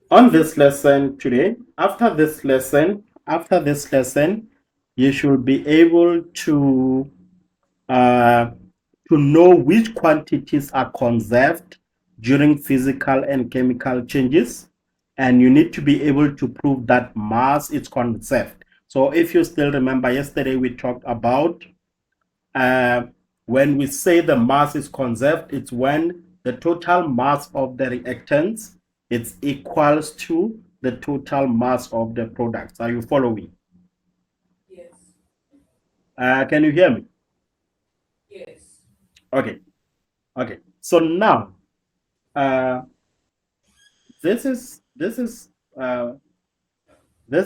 On this lesson today, after this lesson, you should be able uh, to know which quantities are conserved during physical and chemical changes, and you need to be able to prove that mass is conserved. So, if you still remember, yesterday we talked about uh, when we say the mass is conserved, it's when the total mass of the reactants is equals to the total mass of the products. Are you following? Yes. Can you hear me? Yes. Okay. Okay. So now, uh, uh, this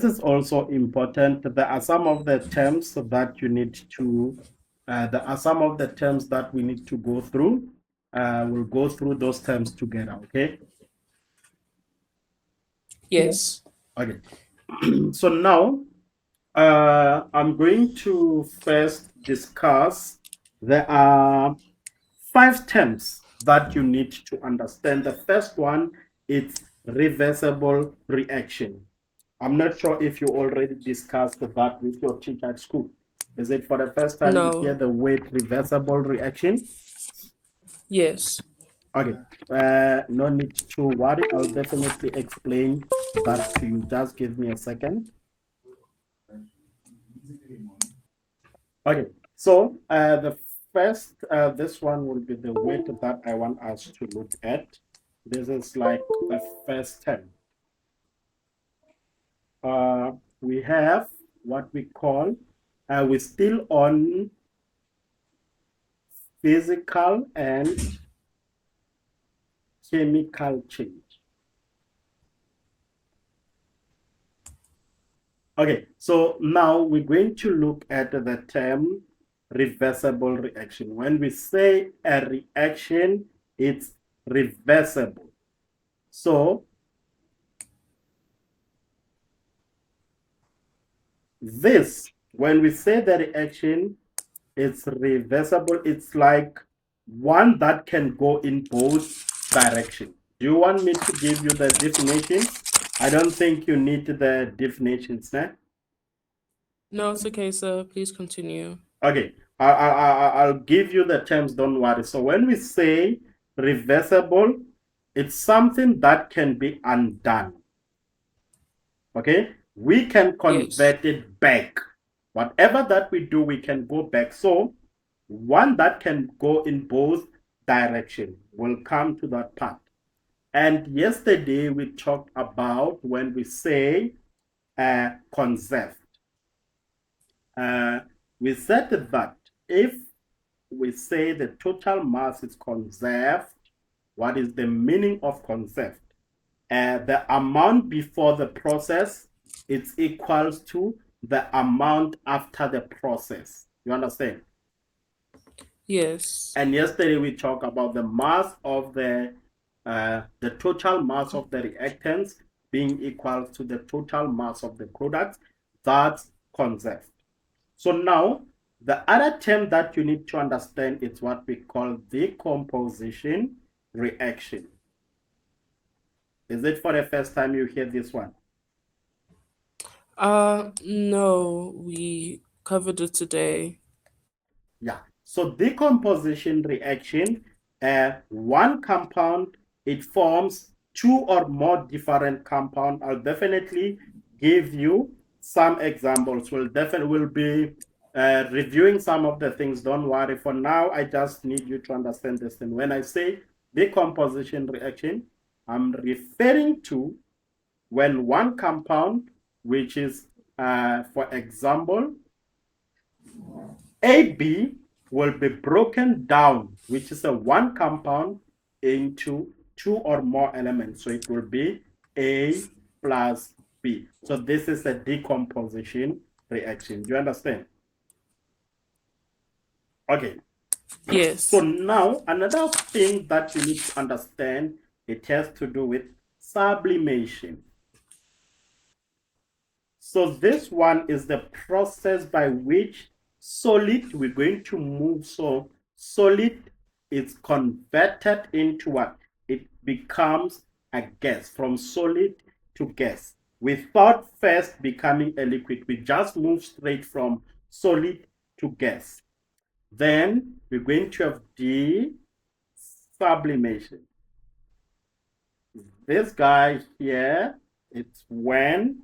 is also important. There are some of the terms that you need to. There are some of the terms that we need to go through. We'll go through those terms together. Okay. Yes. Okay. So now I'm going to first discuss. There are five terms that you need to understand. The first one is reversible reaction. I'm not sure if you already discussed that with your teacher at school. Is it for the first time you hear No. the word reversible reaction? Yes. Okay, no need to worry. I'll definitely explain that to you. Just give me a second. Okay, so the first, this one will be the weight that I want us to look at. This is like the first term. Uh, we have what we call, we're still on physical and chemical change. Okay, so now we're going to look at the term reversible reaction. When we say a reaction, it's reversible. So this, when we say the reaction, it's reversible, it's like one that can go in both directions. Do you want me to give you the definitions? I don't think you need the definitions now. No, it's okay, sir. Please continue. Okay, I'll give you the terms, don't worry. So when we say reversible, it's something that can be undone. Okay, we can Yes. convert it back. Whatever that we do, we can go back. So one that can go in both directions. We'll come to that part. And yesterday we talked about when we say conserve. Uh, we said that if we say the total mass is conserved, what is the meaning of conserved? The amount before the process it's equals to the amount after the process. You understand? Yes. And yesterday we talked about the mass of the total mass of the reactants being equal to the total mass of the products that's conserved. So now the other term that you need to understand is what we call decomposition reaction. Is it for the first time you hear this one? No, we covered it today. Yeah. So decomposition reaction, one compound, it forms two or more different compound. I'll definitely give you some examples. We'll be reviewing some of the things. Don't worry. For now, I just need you to understand this thing. When I say decomposition reaction, I'm referring to when one compound, which is, for example, AB will be broken down, which is a one compound, into two or more elements. So it will be A plus B. So this is a decomposition reaction. Do you understand? Okay. So Yes. now another thing that you need to understand, it has to do with sublimation. So this one is the process by which solid, we're going to move. So solid is converted into what? It becomes a gas. From solid, to gas without first becoming a liquid. We just move straight from solid to gas. Then we're going to have desublimation. This guy here, it's when,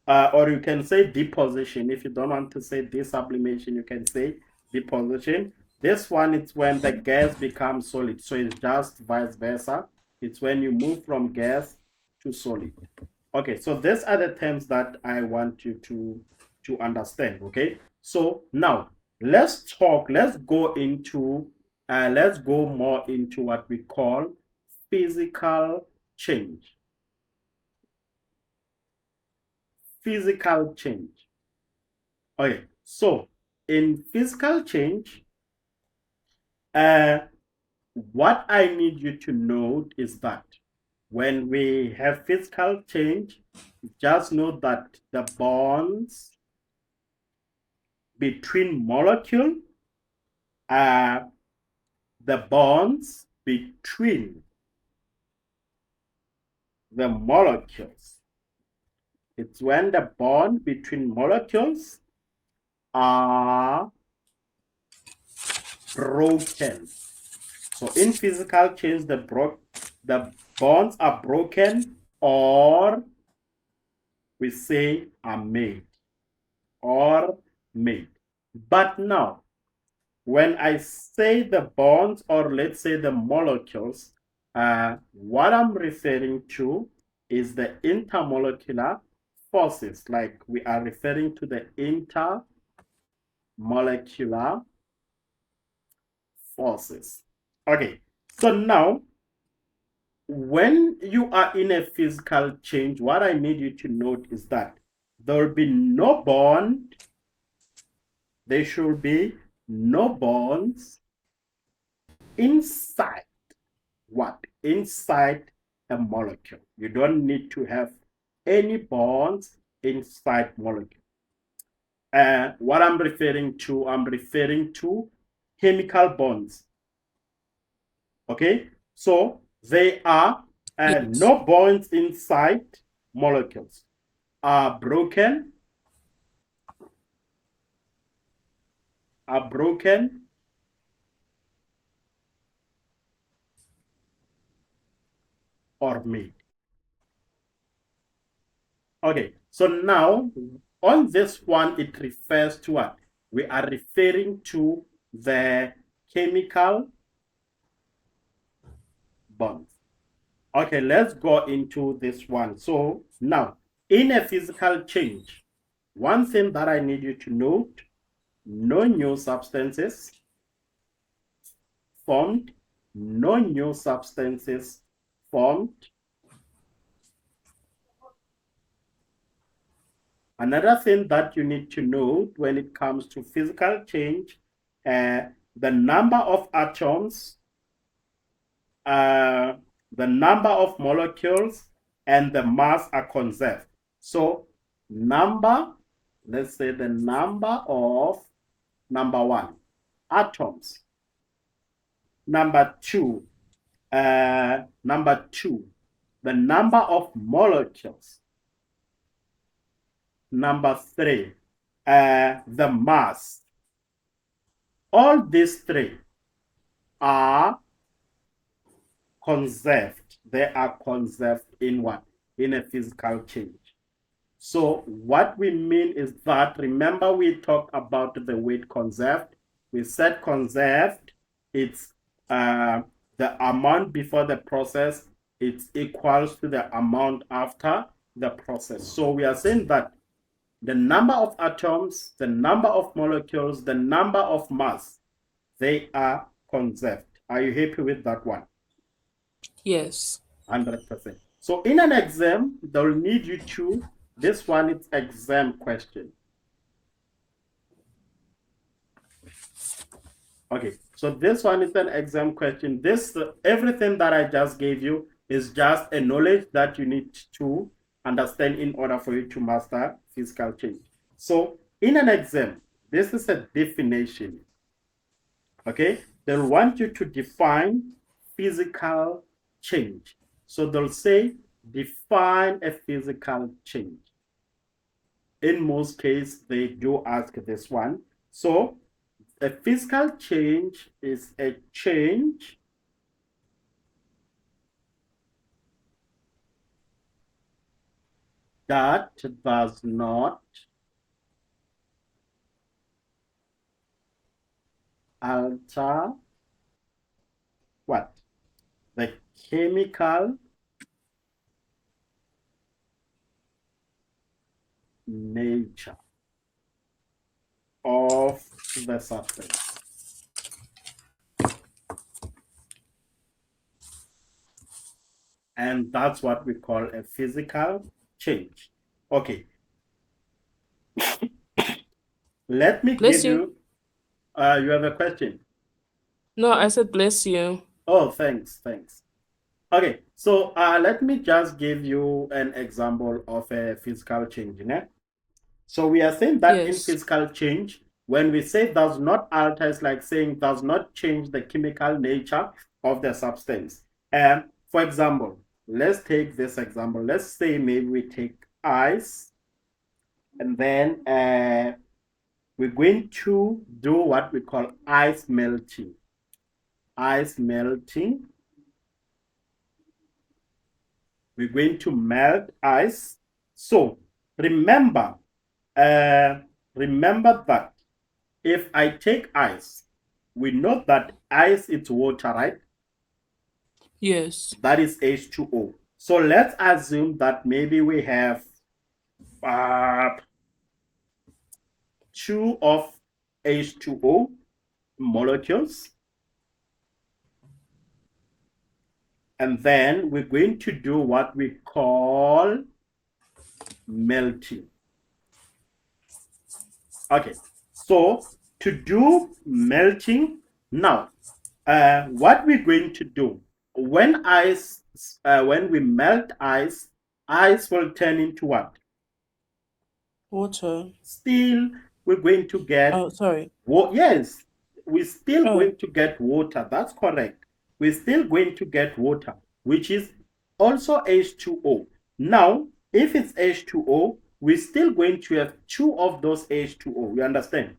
or you can say deposition. If you don't want to say desublimation, you can say deposition. This one, it's when the gas becomes solid. So it's just vice versa. It's when you move from gas to solid. Okay, so these are the terms that I want you to understand. Okay, so now let's go more into what we call physical change. Physical change. Okay, so in physical change, what I need you to note is that when we have physical change, just know that the bonds between molecules are the bonds between the molecules. It's when the bond between molecules are broken. So in physical change, the bonds are broken, or we say are made, or made. But now, when I say the bonds, or let's say the molecules, what I'm referring to is the intermolecular forces. Like we are referring to the intermolecular forces. Okay, so now when you are in a physical change, what I need you to note is that there will be no bond. There should be no bonds inside what? Inside a molecule. You don't need to have any bonds inside molecule. What I'm referring to chemical bonds. Okay, so they are Yes. no bonds inside molecules are broken or made. Okay, so now on this one, it refers to what? We are referring to the chemical bonds. Okay, let's go into this one. So now, in a physical change, one thing that I need you to note, no new substances formed, no new substances formed. Another thing that you need to note when it comes to physical change, the number of atoms, the number of molecules, and the mass are conserved. So let's say the number of, number one, atoms. Number two, the number of molecules. Number three, the mass. All these three are conserved. They are conserved in what? In a physical change. So what we mean is that, remember we talked about the word conserved. We said conserved, it's the amount before the process, it's equals to the amount after the process. So we are saying that the number of atoms, the number of molecules, the number of mass, they are conserved. Are you happy with that one? Yes. 100%. So in an exam, they'll need you to, this one is exam question. Okay, so this one is an exam question. This, everything that I just gave you is just a knowledge that you need to understand in order for you to master physical change. So in an exam, this is a definition. Okay, they'll want you to define physical change. So they'll say define a physical change. In most cases, they do ask this one. So a physical change is a change that does not alter what? The chemical nature of the substance. And that's what we call a physical change. Okay. Let me Bless give you. you, you have a question? No, I said bless you. Oh, thanks. Okay, so let me just give you an example of a physical change. Né? So we are saying that in Yes. physical change, when we say does not alter, it's like saying does not change the chemical nature of the substance. For example, let's take this example. Let's say maybe we take ice, and then we're going to do what we call ice melting. Ice melting. We're going to melt ice. So remember that if I take ice, we know that ice is water, right? Yes. That is H2O. So let's assume that maybe we have 2 of H2O molecules. And then we're going to do what we call melting. Okay, so to do melting, now, what we're going to do, when we melt ice, ice will turn into what? Water. Still, we're going to get, Oh, sorry. yes, we're still Oh. going to get water. That's correct. We're still going to get water, which is also H2O. Now, if it's H2O, we're still going to have 2 of those H2O. You understand?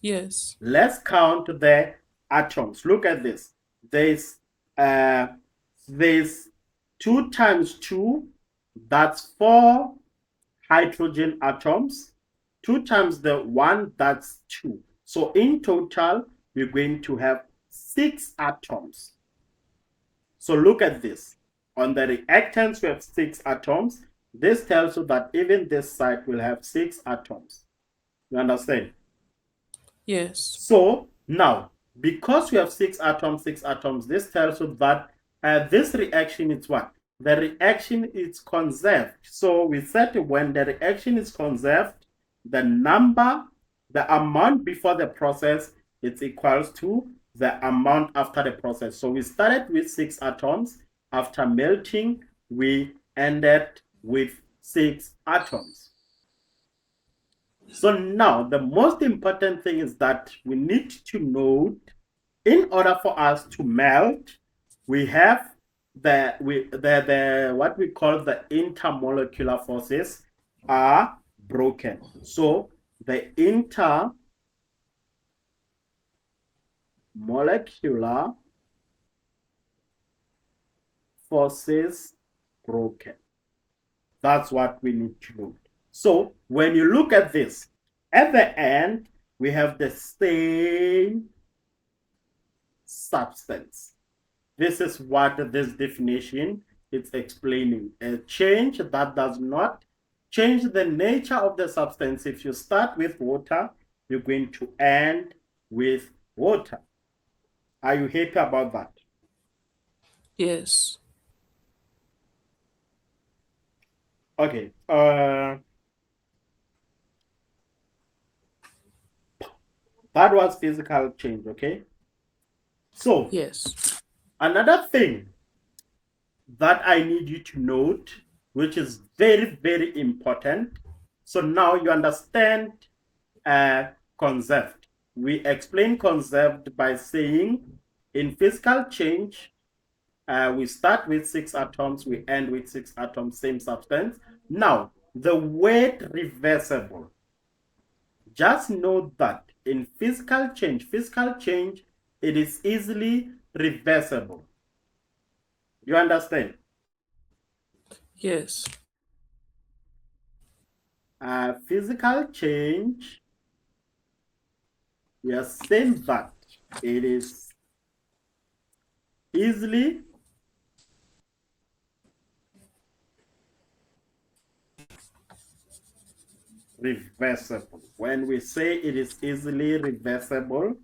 Yes. Let's count the atoms. Look at this. There's 2 times 2, that's 4 hydrogen atoms. 2 times the 1, that's 2. So in total, we're going to have 6 atoms. So look at this. On the reactants, we have 6 atoms. This tells you that even this side will have 6 atoms. You understand? Yes. So now, because we have 6 atoms, this tells you that this reaction is what? The reaction is conserved. So we said when the reaction is conserved, the amount before the process, it's equals to the amount after the process. So we started with 6 atoms. After melting, we ended with 6 atoms. So now the most important thing is that we need to note, in order for us to melt, we have what we call the intermolecular forces are broken. So the intermolecular forces broken. That's what we need to note. So when you look at this, at the end, we have the same substance. This is what this definition is explaining. A change that does not change the nature of the substance. If you start with water, you're going to end with water. Are you happy about that? Yes. Okay. That was physical change, okay? So, Yes. another thing that I need you to note, which is very, very important. So now you understand conserved. We explain conserved by saying in physical change, We start with 6 atoms, we end with 6 atoms, same substance. Now, the word reversible. Just know that in physical change, it is easily reversible. You understand? Yes. Physical change, we are saying that it is easily reversible. When we say it is easily reversible,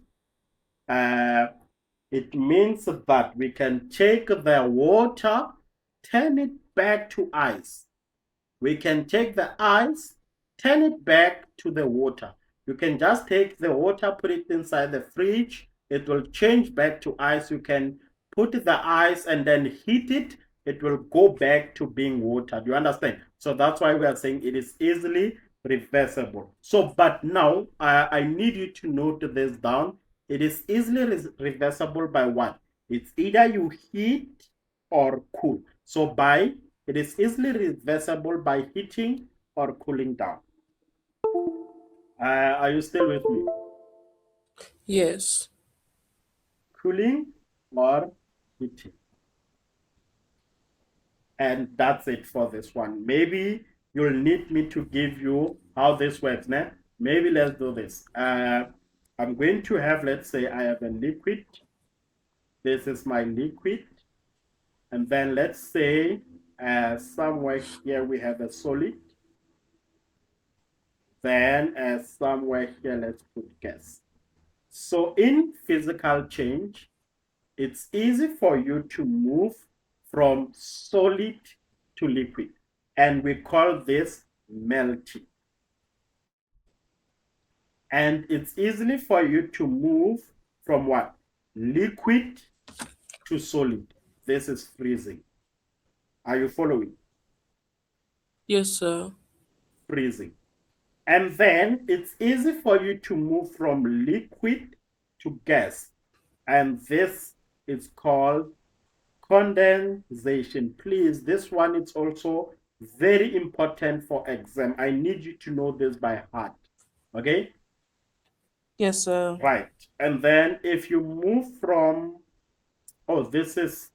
it means that we can take the water, turn it back to ice. We can take the ice, turn it back to the water. You can just take the water, put it inside the fridge. It will change back to ice. You can put the ice and then heat it. It will go back to being water. Do you understand? So that's why we are saying it is easily reversible. So, but now I need you to note this down. It is easily reversible by what? It's either you heat or cool. So by it is easily reversible by heating or cooling down. Are you still with me? Yes. Cooling or heating. And that's it for this one. Maybe you'll need me to give you how this works. Né? Maybe let's do this. I'm going to have, let's say I have a liquid. This is my liquid. And then let's say somewhere here we have a solid. Then somewhere here, let's put gas. So in physical change, it's easy for you to move from solid to liquid. And we call this melting. And it's easily for you to move from what? Liquid to solid. This is freezing. Are you following? Yes, sir. Freezing. And then it's easy for you to move from liquid to gas. And this is called condensation. Please, this one is also very important for exam. I need you to know this by heart. Okay? Yes, sir. Right. And then if you move from, oh, this is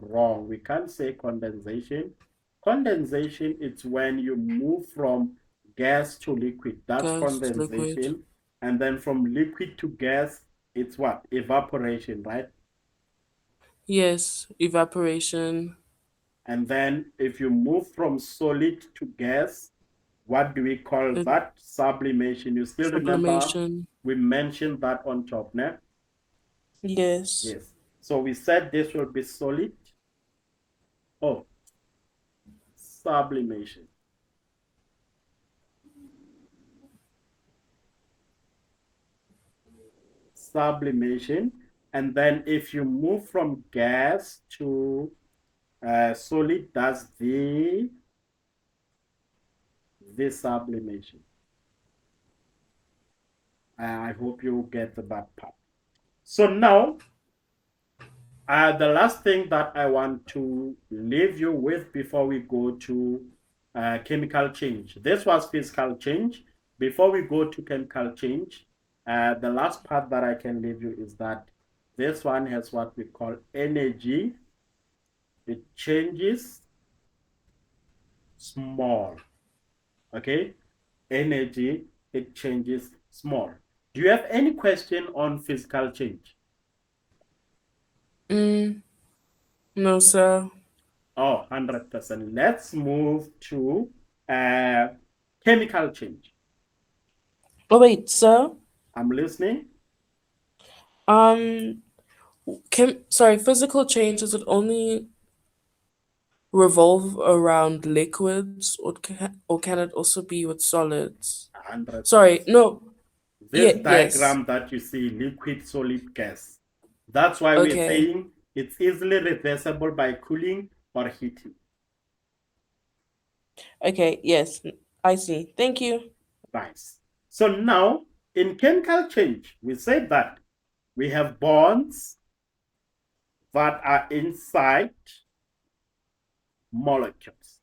wrong. We can't say condensation. Condensation is when you move from gas to liquid. That's Gas, condensation. liquid. And then from liquid to gas, it's what? Evaporation, right? Yes, evaporation. And then if you move from solid to gas, what do we call Uh, that? Sublimation. You still remember Sublimation. we mentioned that on top, né? Yes. Yes. So we said this will be solid. Oh, sublimation. Sublimation. And then if you move from gas to solid, that's the sublimation. I hope you get that part. So now, the last thing that I want to leave you with before we go to chemical change. This was physical change. Before we go to chemical change, the last part that I can leave you is that this one has what we call energy. It changes small. Okay? Energy, it changes small. Do you have any question on physical change? No, sir. Oh, 100%. Let's move to chemical change. Oh, wait, sir. I'm listening. Sorry, physical change, does it only revolve around liquids or can it also be with solids? 100%. Sorry, no. This Yes. diagram that you see, liquid, solid, gas. That's why we're Okay. saying it's easily reversible by cooling or heating. Okay, yes, I see. Thank you. Nice. So now, in chemical change, we said that we have bonds, that are inside molecules.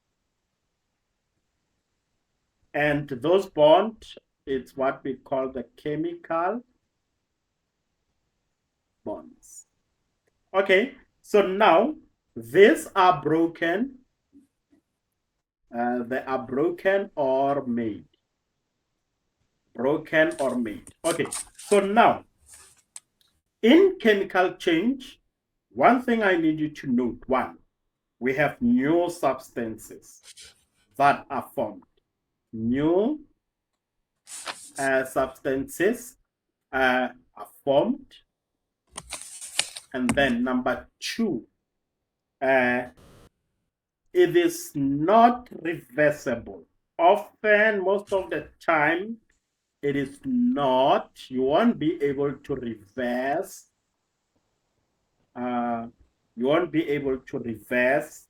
And those bonds, it's what we call the chemical bonds. Okay, so now these are broken. They are broken or made. Broken or made. Okay, so now in chemical change, one thing I need you to note, one, we have new substances that are formed. New substances are formed. And then number two, it is not reversible. Often, most of the time, it is not. You won't be able to reverse. You won't be able to reverse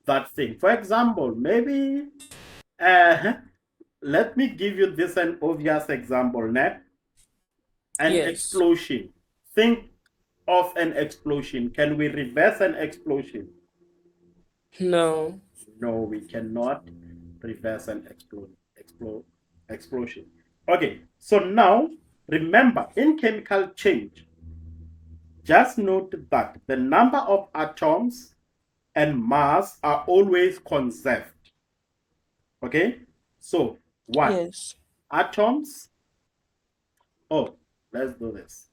that thing. For example, maybe let me give you this an obvious example, Net. An Yes. explosion. Think of an explosion. Can we reverse an explosion? No. No, we cannot reverse an explosion. Okay, so now remember, in chemical change, just note that the number of atoms and mass are always conserved. Okay, so one, Yes. atoms. Oh, let's do this.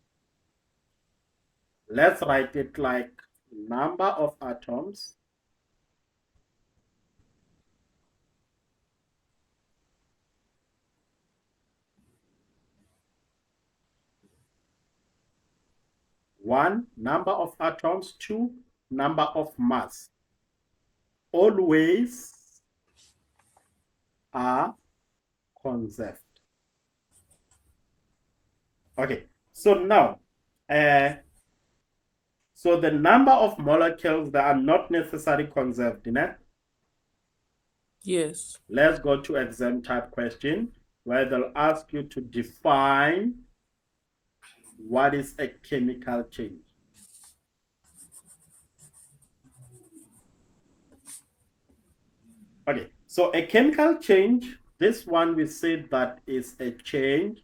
Let's write it like number of atoms one, number of atoms, two, number of mass. Always are conserved. Okay, so now, so the number of molecules that are not necessarily conserved, Yes. let's go to exam type question where they'll ask you to define what is a chemical change. Okay, so a chemical change, this one we said that is a change.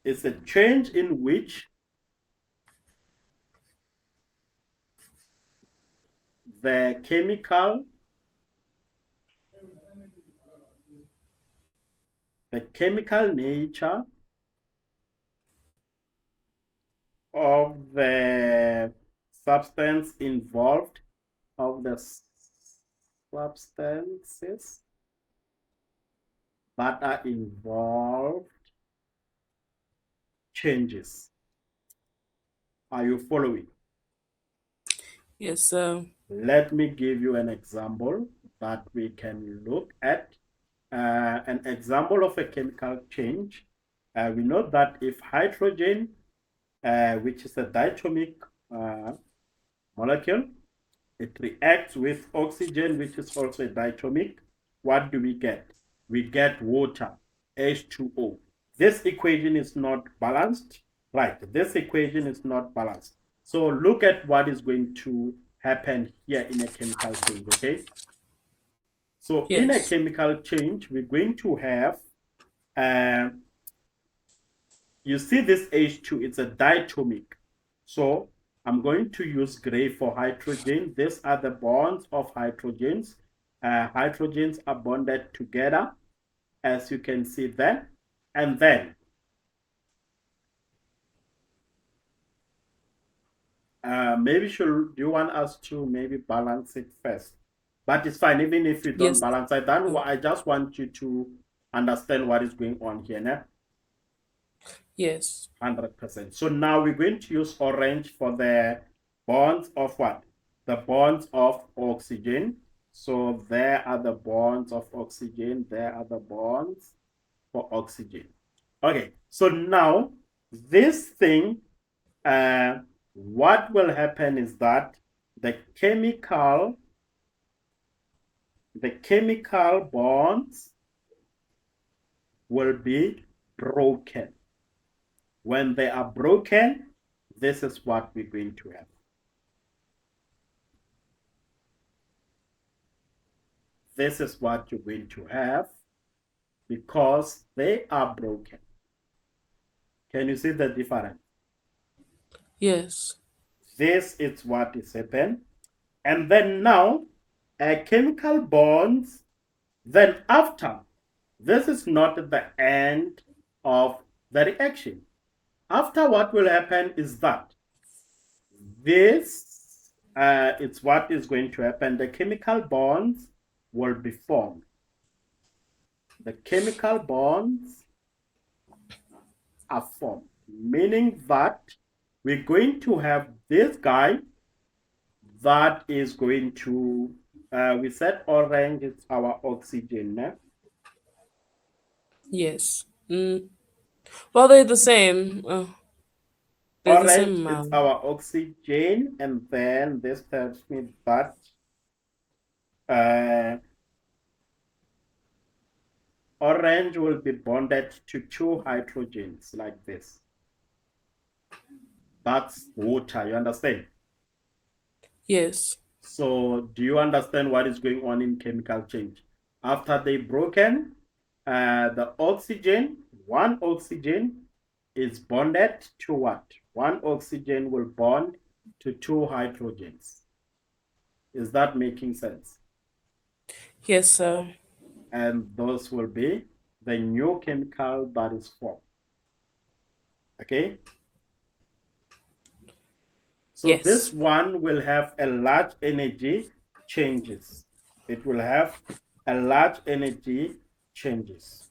It's a change in which the chemical nature of the substance involved, of the substances that are involved changes. Are you following? Yes, sir. Let me give you an example that we can look at. An example of a chemical change. We know that if hydrogen, which is a diatomic molecule, it reacts with oxygen, which is also a diatomic, what do we get? We get water, H2O. This equation is not balanced, right? This equation is not balanced. So look at what is going to happen here in a chemical change, okay? So in a Yes. chemical change, we're going to have, you see this H2, it's a diatomic. So I'm going to use gray for hydrogen. These are the bonds of hydrogens. Hydrogens are bonded together, as you can see there. And then maybe do you want us to maybe balance it first? But it's fine, even if you don't Yes. balance it. I just want you to understand what is going on here. Né? Yes. 100%. So now we're going to use orange for the bonds of what? The bonds of oxygen. So there are the bonds of oxygen. There are the bonds for oxygen. Okay, so now this thing, what will happen is that the chemical bonds will be broken. When they are broken, this is what we're going to have. This is what you're going to have because they are broken. Can you see the difference? Yes. This is what is happened. And then now, chemical bonds, then after, this is not the end of the reaction. After, what will happen is that this it's what is going to happen. The chemical bonds will be formed. The chemical bonds are formed, meaning that we're going to have this guy that is going to, we said orange is our oxygen. Né? Yes. Well, they're the same. They're the same Orange is amount. our oxygen, and then this tells me that orange will be bonded to two hydrogens like this. That's water, you understand? Yes. So do you understand what is going on in chemical change? After they broken, the oxygen, one oxygen is bonded to what? One oxygen will bond to two hydrogens. Is that making sense? Yes, sir. And those will be the new chemical that is formed. Okay? So Yes. this one will have a large energy changes. It will have a large energy changes.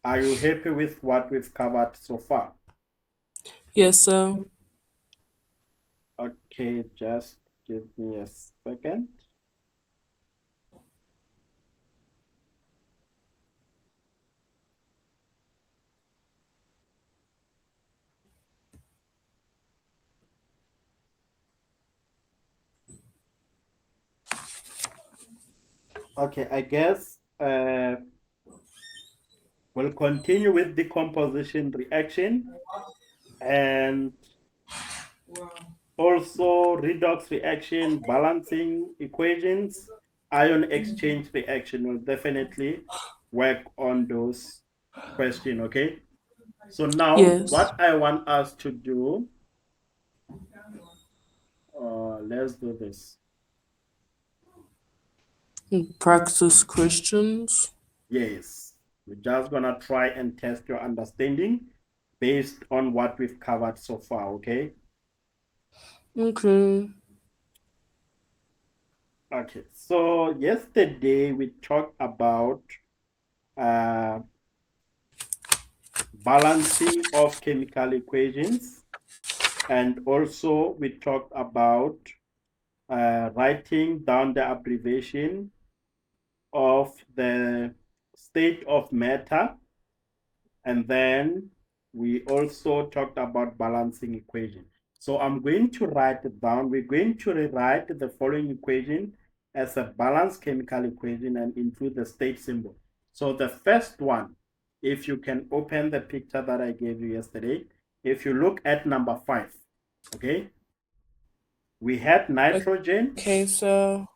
Are you happy with what we've covered so far? Yes, sir. Okay, just give me a second. Okay, I guess we'll continue with decomposition reaction and also redox reaction, balancing equations, ion exchange reaction. Will definitely work on those questions, okay? So now Yes. what I want us to do, let's do this. Practice questions. Yes, we're just gonna try and test your understanding based on what we've covered so far, okay? Okay. Okay, so yesterday we talked about uh, balancing of chemical equations, and also we talked about writing down the abbreviation of the state of matter, and then we also talked about balancing equation. So I'm going to write it down. We're going to rewrite the following equation as a balanced chemical equation and include the state symbol. So the first one, if you can open the picture that I gave you yesterday, if you look at number 5, okay, we had nitrogen. Okay, so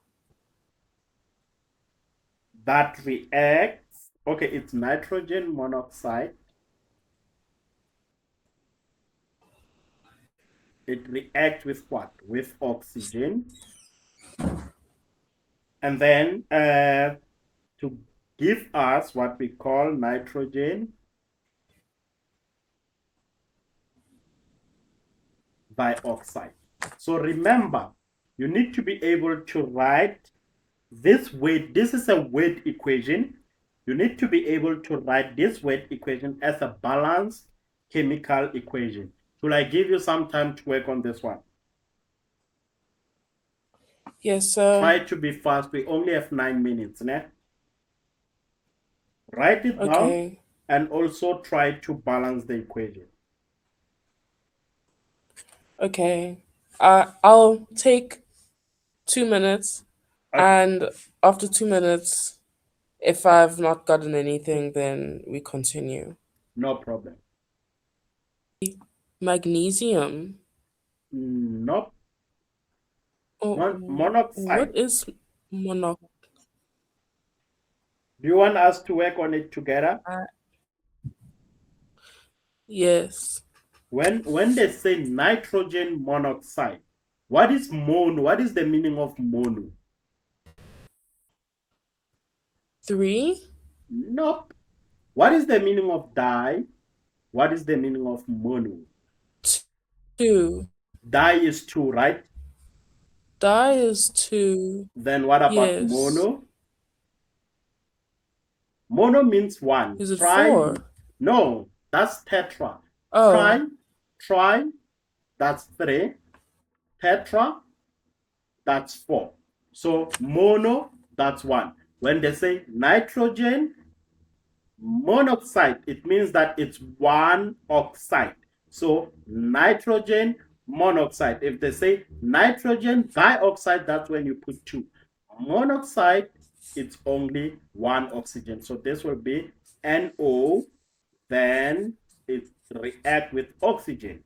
That reacts, okay, it's nitrogen monoxide. It reacts with what? With oxygen. And then to give us what we call nitrogen dioxide. So remember, you need to be able to write this weight. This is a weight equation. You need to be able to write this weight equation as a balanced chemical equation. Should I give you some time to work on this one? yes, sir. Try to be fast. We only have 9 minutes. Né? Write it down Okay. and also try to balance the equation. Okay. I'll take 2 minutes, Okay, and after 2 minutes, if I've not gotten anything, then we continue. no problem. Magnesium. Nope. Oh, Monoxide. what is monoxide? Do you want us to work on it together? Yes. When they say nitrogen monoxide, what is mono? What is the meaning of mono? 3. Nope. What is the meaning of di? What is the meaning of mono? 2. Di is two, right? Di is 2. Then what about Yes. mono? Mono means one. Is it Try. 4? No, that's tetra. Oh, Try, that's 3. Tetra, that's 4. So mono, that's 1. When they say nitrogen monoxide, it means that it's one oxide. So nitrogen monoxide. If they say nitrogen dioxide, that's when you put 2. Monoxide, it's only one oxygen. So this will be NO, then it react with oxygen.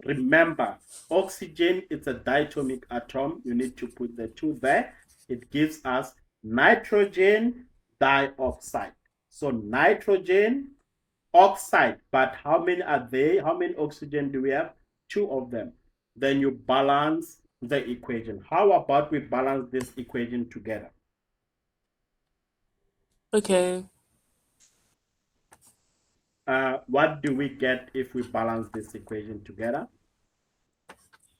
Remember, oxygen is a diatomic atom. You need to put the 2 there. It gives us nitrogen dioxide. So nitrogen oxide, but how many are they? How many oxygen do we have? 2 of them. Then you balance the equation. How about we balance this equation together? okay. What do we get if we balance this equation together?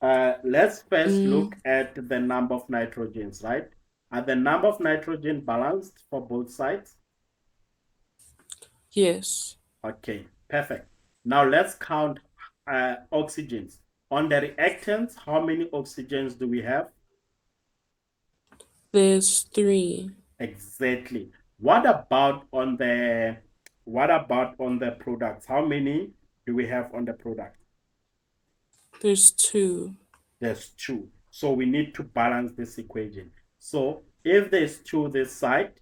Let's first look at the number of nitrogens, right? Are the number of nitrogen balanced for both sides? Yes. Okay, perfect. Now let's count oxygens. On the reactants, how many oxygens do we have? There's 3. Exactly. What about on the products? How many do we have on the product? There's 2. There's 2. So we need to balance this equation. So if there's 2 this side,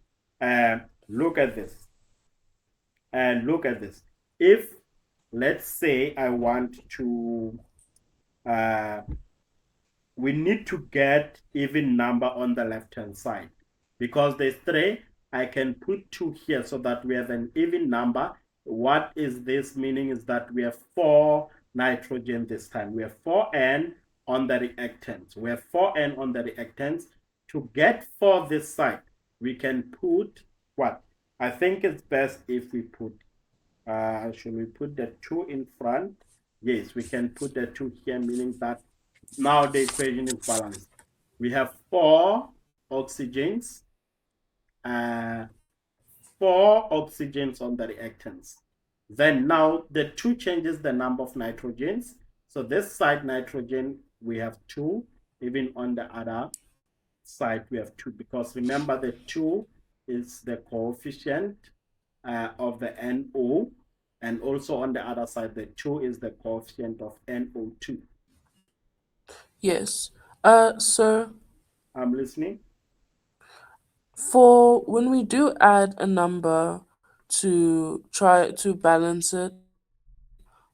look at this. And look at this. If, let's say, I want to, we need to get even number on the left-hand side. Because there's 3, I can put 2 here so that we have an even number. What is this meaning is that we have 4 nitrogen this time. We have 4N on the reactants. We have 4N on the reactants. To get 4 this side, we can put what? I think it's best if we put, should we put the 2 in front? Yes, we can put the 2 here, meaning that now the equation is balanced. We have 4 oxygens, 4 oxygens on the reactants. Then now the 2 changes the number of nitrogens. So this side nitrogen, we have 2. Even on the other side, we have 2. Because remember, the 2 is the coefficient of the NO. And also on the other side, the 2 is the coefficient of NO2. Yes. Sir, I'm listening. for when we do add a number to try to balance it,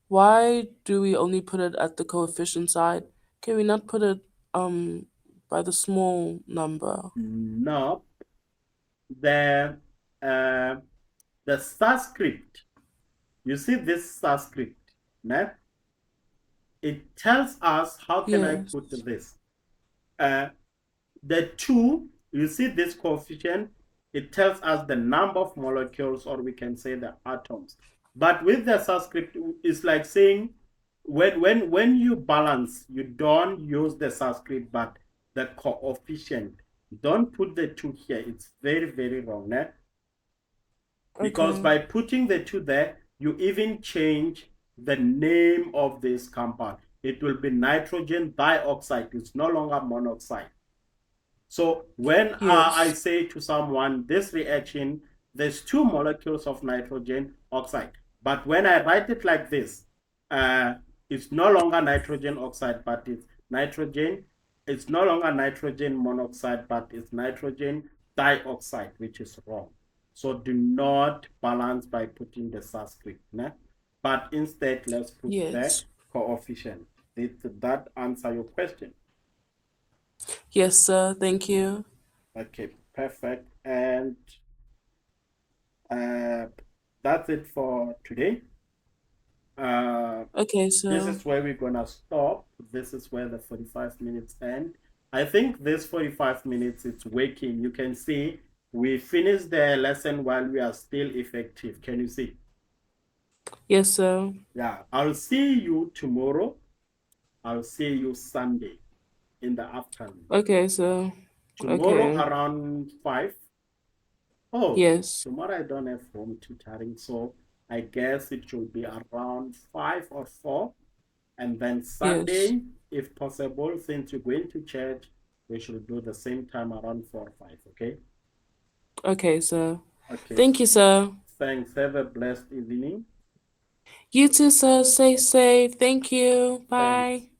why do we only put it at the coefficient side? Can we not put it by the small number? No, the subscript. You see this subscript, né? It tells us, how can I Yes. put this? The 2, you see this coefficient, it tells us the number of molecules, or we can say the atoms. But with the subscript, it's like saying when you balance, you don't use the subscript, but the coefficient. Don't put the 2 here. It's very, very wrong, né? Because Okay. by putting the 2 there, you even change the name of this compound. It will be nitrogen dioxide. It's no longer monoxide. So when I Yes. say to someone, this reaction, there's 2 molecules of nitrogen oxide. But when I write it like this, it's no longer nitrogen oxide, but it's nitrogen. It's no longer nitrogen monoxide, but it's nitrogen dioxide, which is wrong. So do not balance by putting the subscript. Né? but instead let's put the Yes. coefficient. Did that answer your question? Yes, sir. Thank you. Okay, perfect. And that's it for today. Okay, This sir. is where we're gonna stop. This is where the 45 minutes end. I think this 45 minutes it's working. You can see we finished the lesson while we are still effective. Can you see? Yes, sir. Yeah, I'll see you tomorrow. I'll see you Sunday in the afternoon. Okay, sir. Tomorrow Okay. around 5. Oh, Yes. tomorrow I don't have home tutoring, so I guess it should be around 5 or 4. And then Yes. Sunday, if possible, since you're going to church, we should do the same time around 4 or 5, okay? Okay, sir. Okay, Thank you, sir. thanks. Have a blessed evening. You too, sir. Stay safe. Thank you. Thanks. Bye.